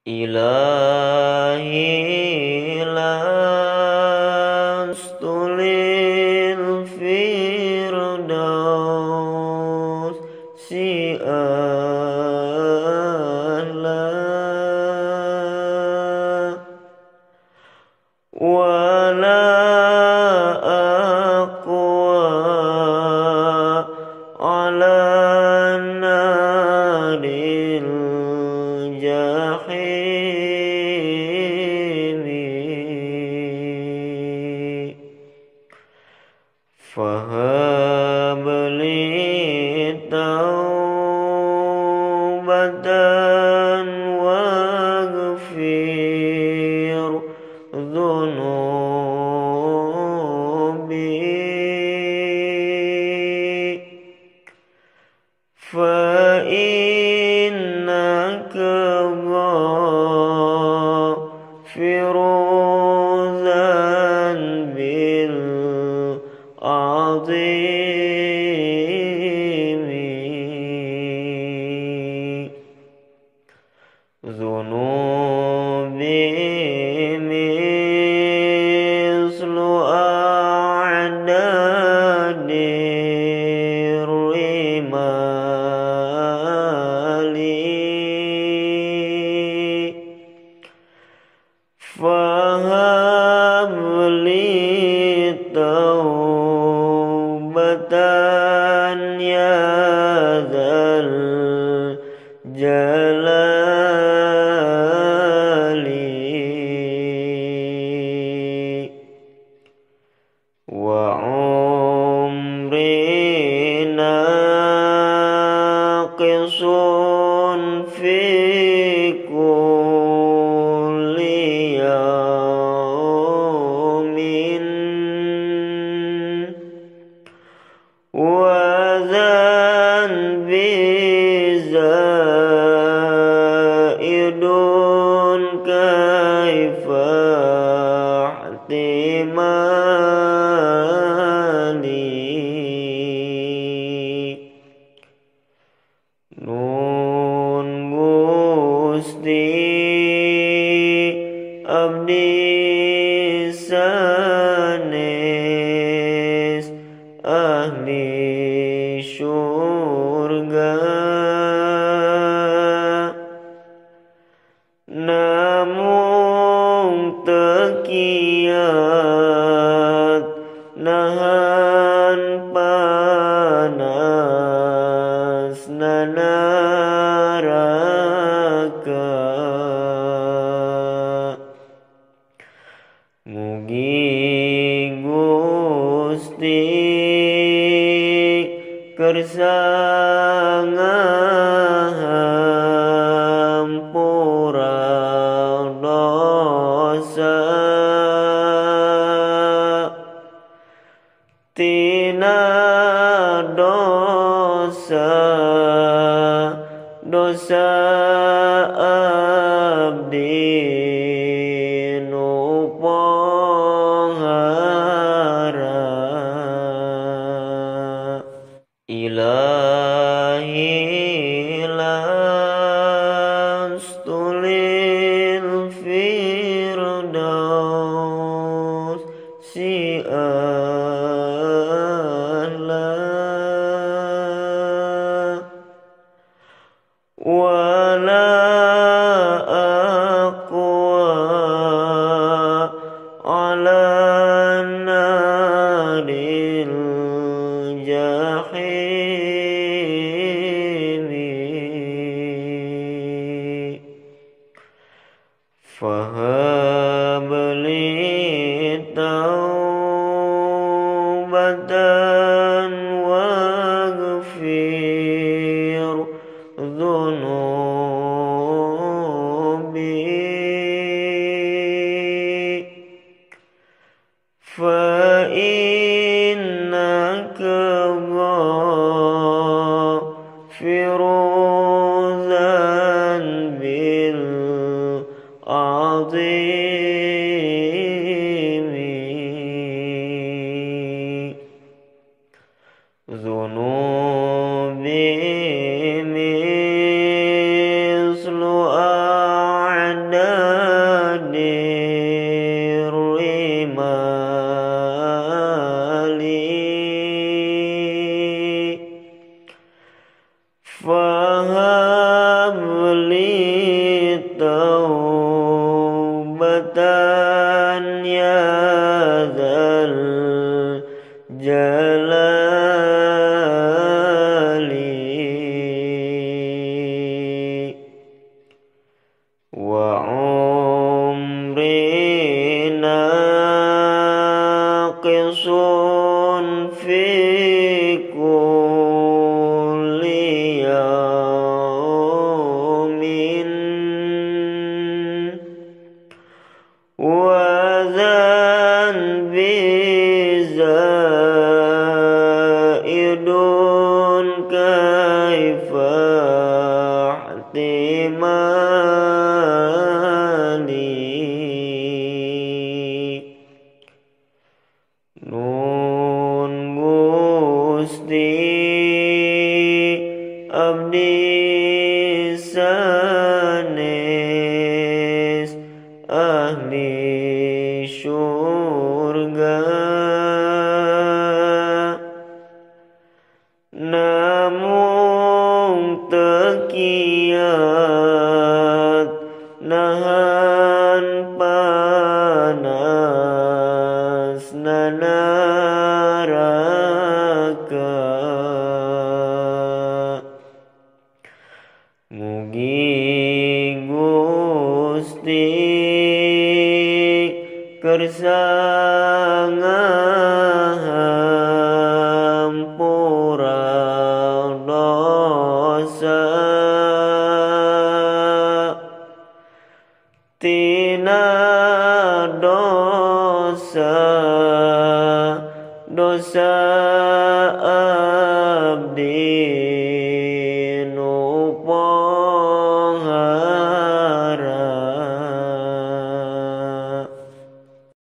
إلهي لست للفردوس أهلا ولا أقوى على نار الجحيم فهب لي توبة واغفر ذنوبي فإنك غافر الذنب العظيم ذنوبي مثل أعداد الرمال فهب لي توبة يا ذا الجلال وعمري ناقص في كل يوم وذنبي زائد كيف احتمالي Nun Gusti abdi sanes ahli syurga namung tekiat nahan panas neraka mugi Gusti kersa ngahampura dosa tina dosa abdi nu pohara Ilahi lastu lil firdaus أهلا ولا أقوى على نار الجحيم فهب لي توبة واغفر ذنوبي فإنك غافر الذنب العظيم ذنوبي مثل أعداد taubatan ya dzal jalali wa umri naqisun fi kulli yawmin wa dhanbi zaidun kaifa ihtimali Nun Gusti abdi sanes ahli syurga namung tekiat nahan panas neraka mugi Gusti kersa ngahampura dosa tina dosa abdi